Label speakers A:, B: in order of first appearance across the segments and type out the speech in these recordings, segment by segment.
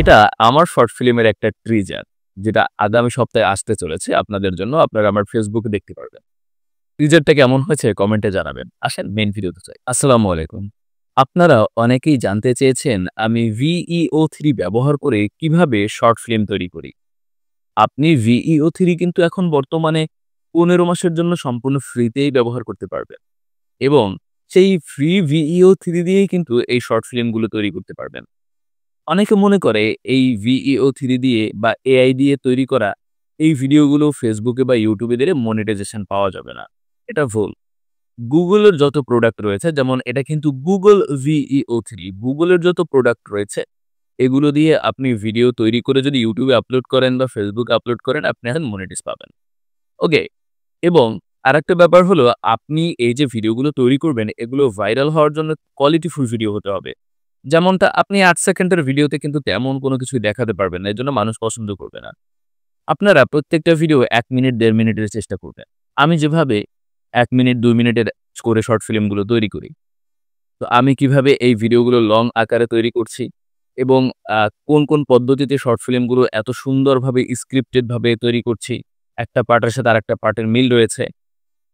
A: এটা আমার শর্ট ফিল্মের একটা ট্রিজার, যেটা আগামী সপ্তাহে আসতে চলেছে আপনাদের জন্য। আপনারা আমার ফেসবুকে দেখতে পারবেন। ট্রিজারটা কেমন হয়েছে কমেন্টে জানাবেন। আসেন মেইন ভিডিওতে যাই। আসসালামু আলাইকুম। আপনারা অনেকেই জানতে চেয়েছেন আমি VEO3 ব্যবহার করে কিভাবে শর্ট ফিল্ম তৈরি করি। আপনি VEO3 কিন্তু এখন বর্তমানে 15 মাসের জন্য সম্পূর্ণ ফ্রিতেই ব্যবহার করতে পারবেন এবং সেই ফ্রি VEO3 দিয়েই কিন্তু এই শর্ট ফিল্মগুলো তৈরি করতে পারবেন। অনেকে মনে করে এই VEO3 দিয়ে বা AI দিয়ে তৈরি করা এই ভিডিওগুলো ফেসবুকে বা ইউটিউবে দিলে মনিটাইজেশন পাওয়া যাবে না। এটা ভুল। গুগলের যত প্রোডাক্ট রয়েছে, যেমন এটা কিন্তু গুগল VEO3, গুগলের যত প্রোডাক্ট রয়েছে এগুলো দিয়ে আপনি ভিডিও তৈরি করে যদি ইউটিউবে আপলোড করেন বা ফেসবুকে আপলোড করেন, আপনি এখন মনিটাইজ পাবেন। ওকে। এবং আরেকটা ব্যাপার হলো, আপনি এই যে ভিডিওগুলো তৈরি করবেন এগুলো ভাইরাল হওয়ার জন্য কোয়ালিটিফুল ভিডিও হতে হবে। যেমনটা আপনি ৮ সেকেন্ডের ভিডিওতে কিন্তু তেমন কোনো কিছুই দেখাতে পারবেন না। এজন্য মানুষ পছন্দ করবে না। আপনারা প্রত্যেকটা ভিডিও ১ মিনিট ১.৫ মিনিটের চেষ্টা করবেন। আমি যেভাবে ১ মিনিট ২ মিনিটের করে শর্ট ফিল্মগুলো তৈরি করি। তো আমি কিভাবে এই ভিডিওগুলো লং আকারে তৈরি করছি এবং কোন পদ্ধতিতে শর্ট ফিল্মগুলো এত সুন্দরভাবে স্ক্রিপ্টেড ভাবে তৈরি করছি, একটা পার্টের সাথে আরেকটা পার্টের মিল রয়েছে,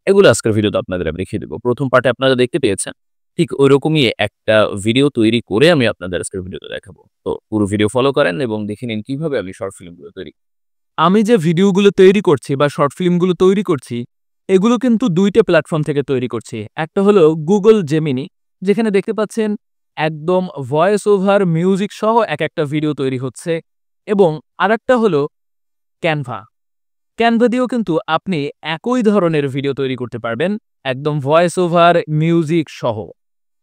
A: এগুলো আজকের ভিডিওতে আপনাদের আমি দেখিয়ে দেব। ১ম পার্টে আপনারা দেখতে পেয়েছেন, ঠিক ঐরকমই একটা ভিডিও তৈরি করে আমি আপনাদের আজকের ভিডিওতে দেখাবো। তো পুরো ভিডিও ফলো করেন এবং দেখে নিন কিভাবে আমি শর্ট ফিল্মগুলো তৈরি। আমি যে ভিডিওগুলো তৈরি করছি বা শর্ট ফিল্মগুলো তৈরি করছি, এগুলো কিন্তু ২ টা প্ল্যাটফর্ম থেকে তৈরি করছি। একটা হলো Google Gemini, যেখানে দেখতে পাচ্ছেন একদম ভয়েস ওভার মিউজিক সহ একটা ভিডিও তৈরি হচ্ছে, এবং আরেকটা হলো Canva। ক্যানভা দিয়েও কিন্তু আপনি একই ধরনের ভিডিও তৈরি করতে পারবেন, একদম ভয়েস ওভার মিউজিক সহ।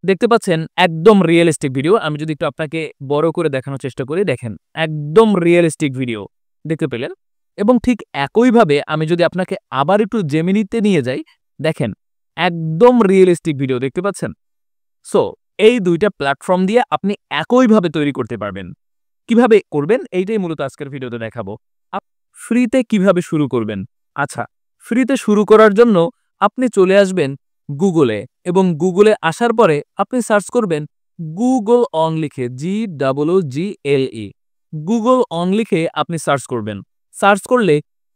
A: দেখতে পাচ্ছেন একদম রিয়েলিস্টিক ভিডিও। আমি যদি একটু আপনাকে বড় করে দেখানোর চেষ্টা করি, দেখেন একদম রিয়েলিস্টিক ভিডিও দেখতে পেলেন। এবং ঠিক একইভাবে আমি যদি আপনাকে আবার একটু জেমিনিতে নিয়ে যাই, দেখেন একদম রিয়েলিস্টিক ভিডিও দেখতে পাচ্ছেন। সো এই ২ টা প্ল্যাটফর্ম দিয়ে আপনি একইভাবে তৈরি করতে পারবেন। কিভাবে করবেন এইটাই মূলত আজকের ভিডিওতে দেখাবো। ফ্রিতে কিভাবে শুরু করবেন? আচ্ছা, ফ্রিতে শুরু করার জন্য আপনি চলে আসবেন গুগলে, এবং গুগলে আসার পরে আপনি সার্চ করবেন গুগল অন লিখে, GOOGLE। গুগল অন লিখে আপনি সার্চ করবেন। সার্চ করলে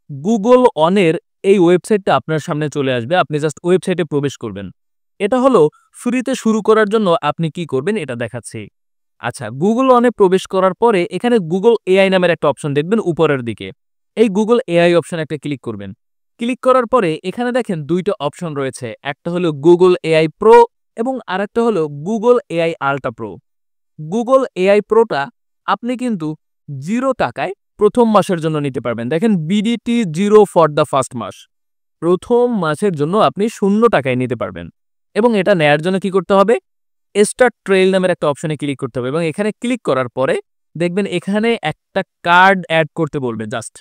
A: গুগল অনের এই ওয়েবসাইটটা আপনার সামনে চলে আসবে। আপনি জাস্ট ওয়েবসাইটে প্রবেশ করবেন। এটা হলো ফ্রিতে শুরু করার জন্য আপনি কি করবেন এটা দেখাচ্ছি। আচ্ছা, গুগল অনে প্রবেশ করার পরে এখানে গুগল AI নামের একটা অপশন দেখবেন উপরের দিকে। এই গুগল AI অপশনে একটা ক্লিক করবেন। ক্লিক করার পরে এখানে দেখেন ২ টা অপশন রয়েছে। একটা হলো গুগল AI প্রো এবং আরেকটা হলো Google AI ultra pro. Google AI প্রোটা আপনি কিন্তু 0 টাকায় ১ম মাসের জন্য নিতে পারবেন। দেখেন BDT 0 ফর দ্য ফার্স্ট মাস। ১ম মাসের জন্য আপনি 0 টাকায় নিতে পারবেন। এবং এটা নেয়ার জন্য কি করতে হবে? স্টার্ট ট্রেইল নামের একটা অপশনে ক্লিক করতে হবে, এবং এখানে ক্লিক করার পরে দেখবেন এখানে একটা কার্ড এড করতে বলবে জাস্ট।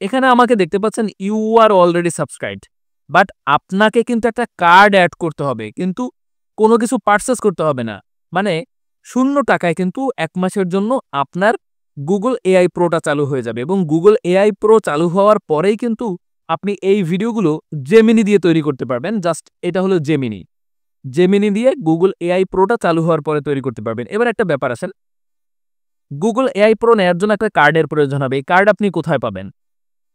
A: এখানে আমাকে দেখতে পাচ্ছেন you are already subscribed, but আপনাকে কিন্তু একটা কার্ড এড করতে হবে, কিন্তু কোনো কিছু পারচেজ করতে হবে না। মানে 0 টাকায় কিন্তু ১ মাসের জন্য আপনার গুগল AI প্রোটা চালু হয়ে যাবে, এবং গুগল AI প্রো চালু হওয়ার পরেই কিন্তু আপনি এই ভিডিওগুলো জেমিনি দিয়ে তৈরি করতে পারবেন। জাস্ট এটা হলো জেমিনি। জেমিনি দিয়ে গুগল AI প্রোটা চালু হওয়ার পরে তৈরি করতে পারবেন। এবার একটা ব্যাপার আসেন, গুগল AI প্রো নেয়ার জন্য একটা কার্ডের প্রয়োজন হবে। এই কার্ড আপনি কোথায় পাবেন?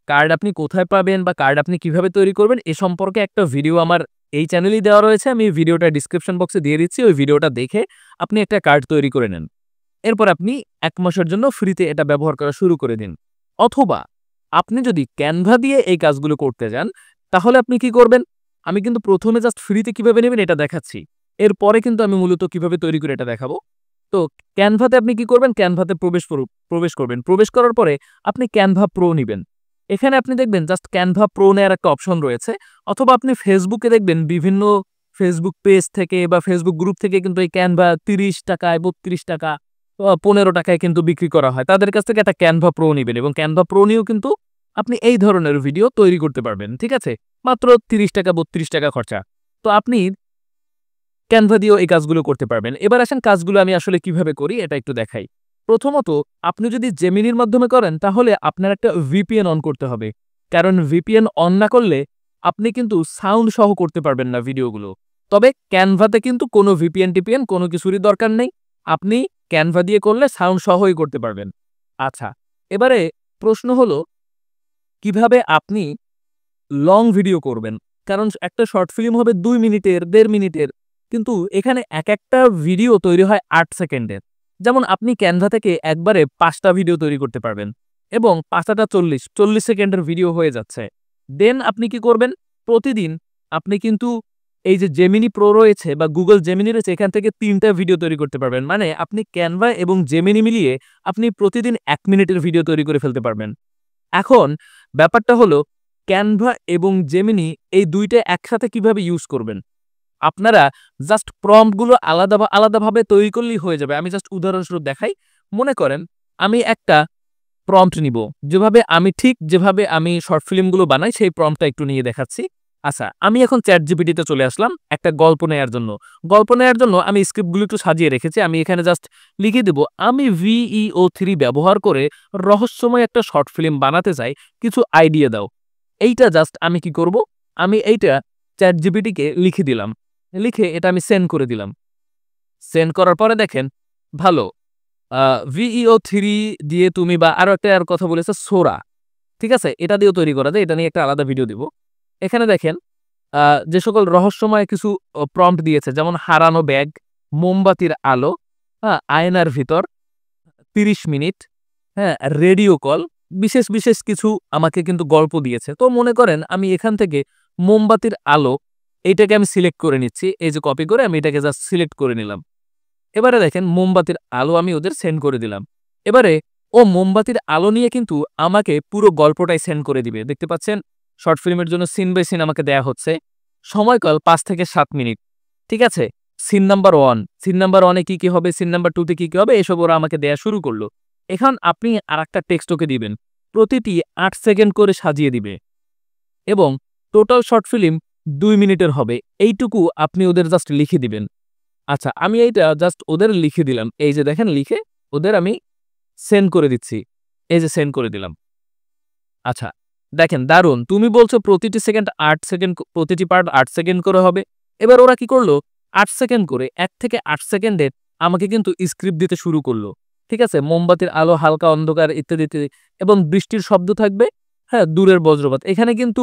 A: কার্ড আপনি কোথায় পাবেন বা কার্ড আপনি কিভাবে তৈরি করবেন এ সম্পর্কে একটা ভিডিও আমার এই চ্যানেলেই দেওয়া রয়েছে। আমি ভিডিওটা ডেসক্রিপশন বক্সে দিয়ে দিচ্ছি। ওই ভিডিওটা দেখে আপনি একটা কার্ড তৈরি করে নেন। এরপর আপনি ১ মাসের জন্য ফ্রিতে এটা ব্যবহার করা শুরু করে দিন। অথবা আপনি যদি Canva দিয়ে এই কাজগুলো করতে যান, তাহলে আপনি কি করবেন? আমি কিন্তু ১ম এ জাস্ট ফ্রিতে কিভাবে নেবেন এটা দেখাচ্ছি। এরপরে কিন্তু আমি মূলত কিভাবে তৈরি করে এটা দেখাবো। তো Canva তে আপনি কি করবেন? Canva তে প্রবেশ করবেন। প্রবেশ করার পরে আপনি Canva Pro নিবেন। এখানে আপনি দেখবেন জাস্ট Canva Pro নেয়ার একটা অপশন রয়েছে। অথবা আপনি ফেসবুকে দেখবেন বিভিন্ন ফেসবুক পেজ থেকে বা ফেসবুক গ্রুপ থেকে কিন্তু এই Canva ৩০ টাকায়, ৩২ টাকা, ১৫ টাকায় কিন্তু বিক্রি করা হয়। তাদের কাছ থেকে একটা Canva Pro নিবেন, এবং Canva Pro নিয়েও কিন্তু আপনি এই ধরনের ভিডিও তৈরি করতে পারবেন। ঠিক আছে? মাত্র ৩০ টাকা ৩২ টাকা খরচা। তো আপনি Canva দিয়েও এই কাজগুলো করতে পারবেন। এবার আসেন কাজগুলো আমি আসলে কিভাবে করি এটা একটু দেখাই। প্রথমত আপনি যদি জেমিনির মাধ্যমে করেন তাহলে আপনার একটা VPN অন করতে হবে। কারণ VPN অন না করলে আপনি কিন্তু সাউন্ড সহ করতে পারবেন না ভিডিওগুলো। তবে Canva তে কিন্তু কোনো VPN-টিপিএন কোনো কিছুরই দরকার নেই। আপনি Canva দিয়ে করলে সাউন্ড সহই করতে পারবেন। আচ্ছা, এবারে প্রশ্ন হলো কিভাবে আপনি লং ভিডিও করবেন? কারণ একটা শর্ট ফিল্ম হবে ২ মিনিটের, ১.৫ মিনিটের। কিন্তু এখানে একেকটা ভিডিও তৈরি হয় ৮ সেকেন্ডের। যেমন আপনি Canva থেকে একবারে ৫ টা ভিডিও তৈরি করতে পারবেন এবং ৫ টা ৪০ সেকেন্ডের ভিডিও হয়ে যাচ্ছে। দেন আপনি কি করবেন? প্রতিদিন আপনি কিন্তু এই যে Gemini Pro রয়েছে বা Google Gemini রয়েছে এখান থেকে ৩ টা ভিডিও তৈরি করতে পারবেন। মানে আপনি Canva এবং Gemini মিলিয়ে আপনি প্রতিদিন ১ মিনিটের ভিডিও তৈরি করে ফেলতে পারবেন। এখন ব্যাপারটা হলো Canva এবং Gemini এই ২ টা একসাথে কিভাবে ইউজ করবেন? আপনারা জাস্ট প্রম্পট গুলো আলাদাভাবে তৈরি করলেই হয়ে যাবে। আমি জাস্ট উদাহরণস্বরূপ দেখাই। মনে করেন আমি একটা প্রম্পট নিব। যেভাবে আমি শর্ট ফিল্মগুলো বানাই সেই প্রম্পটটা একটু নিয়ে দেখাচ্ছি। আচ্ছা, আমি এখন ChatGPT তে চলে আসলাম একটা গল্প নেয়ার জন্য। গল্প নেয়ার জন্য আমি স্ক্রিপ্টগুলো একটু সাজিয়ে রেখেছি। আমি এখানে জাস্ট লিখে দেব, আমি VEO3 ব্যবহার করে রহস্যময় একটা শর্ট ফিল্ম বানাতে চাই। কিছু আইডিয়া দাও। এইটা জাস্ট আমি কি করব? আমি এইটা ChatGPT কে লিখে দিলাম। লিখে এটা আমি সেন্ড করে দিলাম। সেন্ড করার পরে দেখেন ভালো আ VEO3 দিয়ে তুমি বা আরো একটা কথা বলেছে সোরা। ঠিক আছে? এটা দিয়েও তৈরি করা যায়। এটা নিয়ে একটা আলাদা ভিডিও দিব। এখানে দেখেন আ যে সকল রহস্যময় কিছু প্রম্পট দিয়েছে যেমন হারানো ব্যাগ, মোমবাতির আলো, আয়নার ভিতর, ৩০ মিনিট, হ্যাঁ? রেডিও কল, বিশেষ কিছু আমাকে কিন্তু গল্প দিয়েছে। তো মনে করেন আমি এখান থেকে মোমবাতির আলো এইটাকে আমি সিলেক্ট করে নিচ্ছি। এই যে কপি করে আমি এটাকে জাস্ট সিলেক্ট করে নিলাম। এবারে দেখেন মোমবাতির আলো আমি ওদের সেন্ড করে দিলাম। এবারে ও মোমবাতির আলো নিয়ে কিন্তু আমাকে পুরো গল্পটাই সেন্ড করে দিবে। দেখতে পাচ্ছেন? শর্ট ফিল্মের জন্য সিন বাই সিন আমাকে দেয়া হচ্ছে। সময়কাল ৫ থেকে ৭ মিনিট। ঠিক আছে? সিন নাম্বার ১, সিন নাম্বার 1 এ কি হবে, সিন নাম্বার 2 তে কি হবে এসব ওরা আমাকে দেয়া শুরু করল। এখন আপনি আরেকটা টেক্সট ওকে দিবেন। প্রতিটি ৮ সেকেন্ড করে সাজিয়ে দিবে এবং টোটাল শর্ট ফিল্ম ২ মিনিটের হবে। এইটুকু আপনি ওদের জাস্ট লিখে দিবেন। আচ্ছা, আমি এইটা জাস্ট ওদের লিখে দিলাম। এই যে দেখেন লিখে ওদের আমি সেন্ড করে দিচ্ছি। এই যে সেন্ড করে দিলাম। আচ্ছা, দেখেন দারুণ। তুমি বলছো প্রতিটি সেকেন্ড ৮ সেকেন্ড প্রতিটি পার্ট ৮ সেকেন্ড করে হবে। এবার ওরা কি করলো? ৮ সেকেন্ড করে ১ থেকে ৮ সেকেন্ডের আমাকে কিন্তু স্ক্রিপ্ট দিতে শুরু করলো। ঠিক আছে? মোমবাতির আলো, হালকা অন্ধকার ইত্যাদি এবং বৃষ্টির শব্দ থাকবে। হ্যাঁ, দূরের বজ্রপাত। এখানে কিন্তু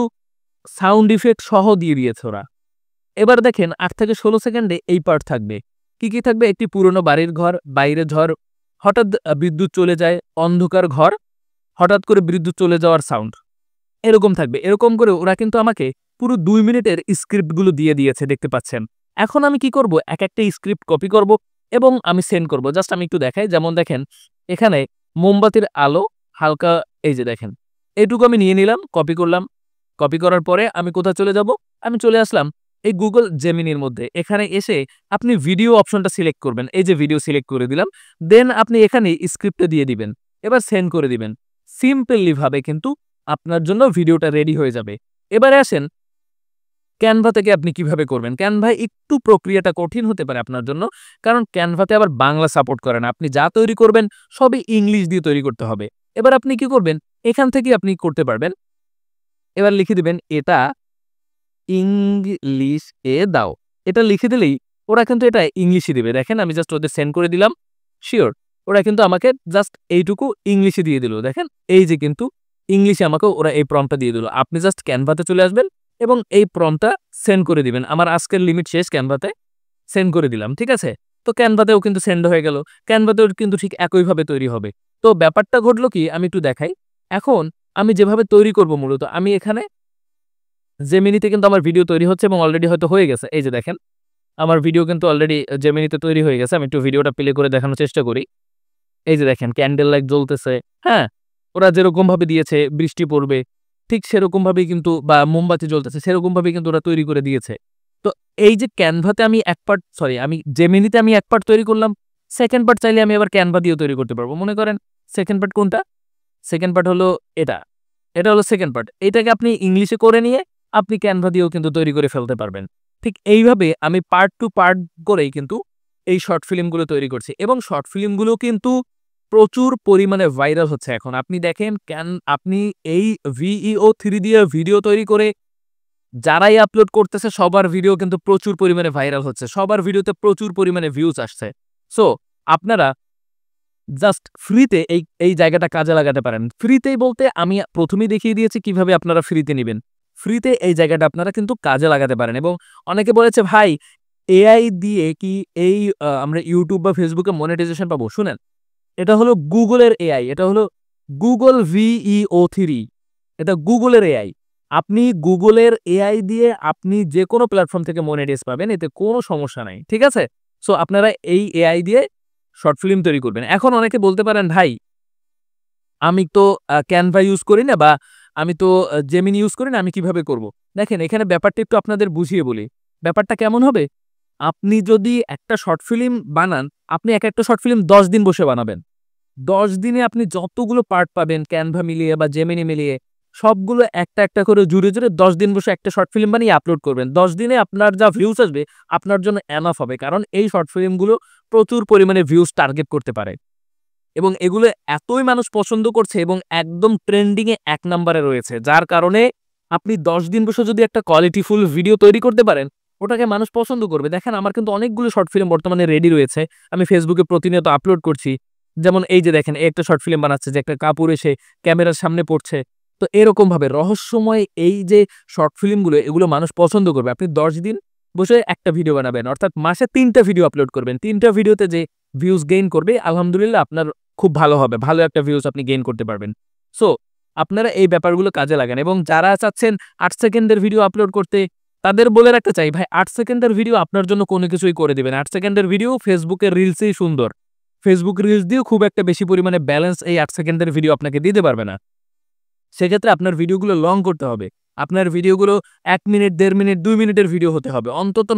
A: সাউন্ড ইফেক্ট সহ দিয়ে দিয়েছে ওরা। এবার দেখেন ৮ থেকে ১৬ সেকেন্ডে এই পার্ট থাকবে। কি থাকবে? একটি পুরনো বাড়ির ঘর, বাইরে ঝড়, হঠাৎ বিদ্যুৎ চলে যায়, অন্ধকার ঘর, হঠাৎ করে বিদ্যুৎ চলে যাওয়ার সাউন্ড। এরকম থাকবে। এরকম করে ওরা কিন্তু আমাকে পুরো ২ মিনিটের স্ক্রিপ্টগুলো দিয়ে দিয়েছে দেখতে পাচ্ছেন। এখন আমি কি করব? একেকটা স্ক্রিপ্ট কপি করব এবং আমি সেন্ড করব। জাস্ট আমি একটু দেখাই। যেমন দেখেন এখানে মোমবাতির আলো, হালকা এই যে দেখেন। এটুকু আমি নিয়ে নিলাম, কপি করলাম। কপি করার পরে আমি কোথায় চলে যাব? আমি চলে আসলাম এই Google Gemini র মধ্যে। এখানে এসে আপনি ভিডিও অপশনটা সিলেক্ট করবেন। এই যে ভিডিও সিলেক্ট করে দিলাম। দেন আপনি এখানে স্ক্রিপ্টে দিয়ে দিবেন। এবার সেন্ড করে দিবেন। সিম্পলি ভাবে কিন্তু আপনার জন্য ভিডিওটা রেডি হয়ে যাবে। এবারে আসেন Canva থেকে আপনি কিভাবে করবেন? Canva একটু প্রক্রিয়াটা কঠিন হতে পারে আপনার জন্য। কারণ Canva তে আবার বাংলা সাপোর্ট করে না। আপনি যা তৈরি করবেন সবই ইংলিশ দিয়ে তৈরি করতে হবে। এবার আপনি কি করবেন? এখান থেকে আপনি করতে পারবেন। এবার লিখে দিবেন এটা ইংলিশে দাও। এটা লিখে দিলেই ওরা কিন্তু এটা ইংলিশে দিবে। দেখেন আমি জাস্ট ওদের সেন্ড করে দিলাম। সিওর ওরা কিন্তু আমাকে জাস্ট এইটুকু ইংলিশে দিয়ে দিল। দেখেন এই যে কিন্তু ইংলিশে আমাকে ওরা এই প্রম্পটটা দিয়ে দিল। আপনি জাস্ট Canva তে চলে আসবেন এবং এই প্রম্পটটা সেন্ড করে দিবেন। আমার আজকের লিমিট শেষ Canva তে সেন্ড করে দিলাম। ঠিক আছে? তো Canva তেও কিন্তু সেন্ড হয়ে গেল। Canva তেও কিন্তু ঠিক একইভাবে তৈরি হবে। তো ব্যাপারটা ঘটলো কি আমি একটু দেখাই। এখন আমি যেভাবে তৈরি করব মূলত আমি এখানে Gemini তে কিন্তু আমার ভিডিও তৈরি হচ্ছে এবং অলরেডি হয়তো হয়ে গেছে। এই যে দেখেন, আমার ভিডিও কিন্তু অলরেডি Gemini তে তৈরি হয়ে গেছে। আমি একটু ভিডিওটা প্লে করে দেখানোর চেষ্টা করি। এই যে দেখেন ক্যান্ডেল লাইট জ্বলতেছে, হ্যাঁ? ওরা যেরকমভাবে দিয়েছে বৃষ্টি পড়বে, ঠিক সেরকমভাবেই কিন্তু বা মোমবাতি জ্বলতেছে সেরকমভাবেই কিন্তু ওরা তৈরি করে দিয়েছে। তো এই যে Canva তে আমি Gemini তে আমি এক পার্ট তৈরি করলাম। সেকেন্ড পার্ট চাইলে আমি আবার Canva দিয়েও তৈরি করতে পারব। মনে করেন সেকেন্ড পার্ট কোনটা? সেকেন্ড পার্ট হলো এটা। এটা হলো সেকেন্ড পার্ট। এইটাকে আপনি ইংলিশে করে নিয়ে আপনি Canva দিয়েও কিন্তু তৈরি করে ফেলতে পারবেন। ঠিক এইভাবে আমি পার্ট টু পার্ট করেই কিন্তু এই শর্ট ফিল্মগুলো তৈরি করছি এবং শর্ট ফিল্মগুলো কিন্তু প্রচুর পরিমাণে ভাইরাল হচ্ছে এখন। আপনি দেখেন আপনি এই VEO3 দিয়ে ভিডিও তৈরি করে যারাই আপলোড করতেছে সবার ভিডিও কিন্তু প্রচুর পরিমাণে ভাইরাল হচ্ছে। সবার ভিডিওতে প্রচুর পরিমাণে ভিউজ আসছে। সো আপনারা জাস্ট ফ্রিতে এই জায়গাটা কাজে লাগাতে পারেন। ফ্রিতেই বলতে আমি প্রথমেই দেখিয়ে দিয়েছি কিভাবে আপনারা ফ্রিতে নিবেন। ফ্রিতে এই জায়গাটা আপনারা কিন্তু কাজে লাগাতে পারেন এবং অনেকে বলেছে ভাই এআই দিয়ে কি আমরা YouTube বা Facebook এ মনিটাইজেশন পাবো? শুনেন, এটা হলো গুগলের এআই। এটা হলো গুগল VEO3 এটা গুগলের এআই। আপনি গুগলের এআই দিয়ে আপনি যেকোনো প্ল্যাটফর্ম থেকে মনিটাইজ পাবেন। এতে কোনো সমস্যা নাই। ঠিক আছে? সো আপনারা এই এআই দিয়ে শর্ট ফিল্ম তৈরি করবেন। এখন অনেকে বলতে পারেন, ভাই আমি তো Canva ইউজ করি না বা আমি তো Gemini ইউজ করি না, আমি কিভাবে করব? দেখেন এখানে ব্যাপারটা একটু আপনাদের বুঝিয়ে বলি। ব্যাপারটা কেমন হবে? আপনি যদি একটা শর্ট ফিল্ম বানান, আপনি একেকটা শর্ট ফিল্ম ১০ দিন বসে বানাবেন। ১০ দিনে আপনি যতগুলো পার্ট পাবেন Canva মিলিয়ে বা Gemini মিলিয়ে সবগুলো একটা করে জুড়ে ১০ দিন বসে একটা শর্ট ফিল্ম বানিয়ে আপলোড করবেন। ১০ দিনে আপনার যা ভিউজ আসবে আপনার জন্য এনাফ হবে। কারণ এই শর্ট ফিল্মগুলো প্রচুর পরিমাণে ভিউজ টার্গেট করতে পারে। এবং এগুলো এতই মানুষ পছন্দ করছে এবং একদম ট্রেন্ডিং এ ১ নাম্বারে রয়েছে। যার কারণে আপনি ১০ দিন বসে যদি একটা কোয়ালিটিফুল ভিডিও তৈরি করতে পারেন, ওটাকে মানুষ পছন্দ করবে। দেখেন আমার কিন্তু অনেকগুলো শর্ট ফিল্ম বর্তমানে রেডি রয়েছে। আমি ফেসবুকে প্রতিনিয়ত আপলোড করছি। যেমন এই যে দেখেন একটা শর্ট ফিল্ম বানাচ্ছে যে একটা কাপড় এসে ক্যামেরার সামনে পড়ছে। তো এরকমভাবে রহস্যময় এই যে শর্ট ফিল্মগুলো এগুলো মানুষ পছন্দ করবে। আপনি ১০ দিন বসে একটা ভিডিও বানাবেন। অর্থাৎ মাসে ৩ টা ভিডিও আপলোড করবেন। ৩ টা ভিডিওতে যে ভিউজ গেইন করবে আলহামদুলিল্লাহ আপনার খুব ভালো হবে। ভালো একটা ভিউজ আপনি গেইন করতে পারবেন। সো আপনারা এই ব্যাপারগুলো কাজে লাগান এবং যারা চাচ্ছেন ৮ সেকেন্ডের ভিডিও আপলোড করতে তাদের বলে রাখতে চাই, ভাই ৮ সেকেন্ডের ভিডিও আপনার জন্য কোনো কিছুই করে দিবেন। ৮ সেকেন্ডের ভিডিও ফেসবুকের রিলসেই সুন্দর। ফেসবুক রিলস দিয়েও খুব একটা বেশি পরিমাণে ব্যালেন্স এই ৮ সেকেন্ডের ভিডিও আপনাকে দিতে পারবে না। সেক্ষেত্রে আপনার ভিডিওগুলো লং করতে হবে। আপনার ভিডিওগুলো ১ মিনিট, ১.৫ মিনিট, ২ মিনিটের ভিডিও হতে হবে। অন্তত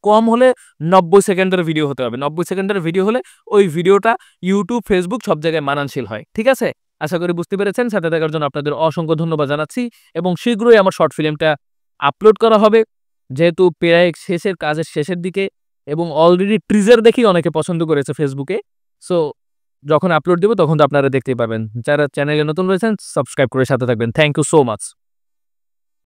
A: কম হলে ৯০ সেকেন্ডের ভিডিও হতে হবে। ৯০ সেকেন্ডের ভিডিও হলে ওই ভিডিওটা YouTube, Facebook সব জায়গায় মানানসই হয়। ঠিক আছে? আশা করি বুঝতে পেরেছেন। সাথে থাকার জন্য আপনাদের অসংখ্য ধন্যবাদ জানাচ্ছি এবং শীঘ্রই আমার শর্ট ফিল্মটা আপলোড করা হবে। যেহেতু প্রায় কাজের শেষের দিকে এবং অলরেডি টিজার দেখেই অনেকে পছন্দ করেছে ফেসবুকে। সো যখন আপলোড দেব তখন তো আপনারা দেখতেই পাবেন। যারা চ্যানেলে নতুন রয়েছেন সাবস্ক্রাইব করে সাথে থাকবেন। Thank you so much.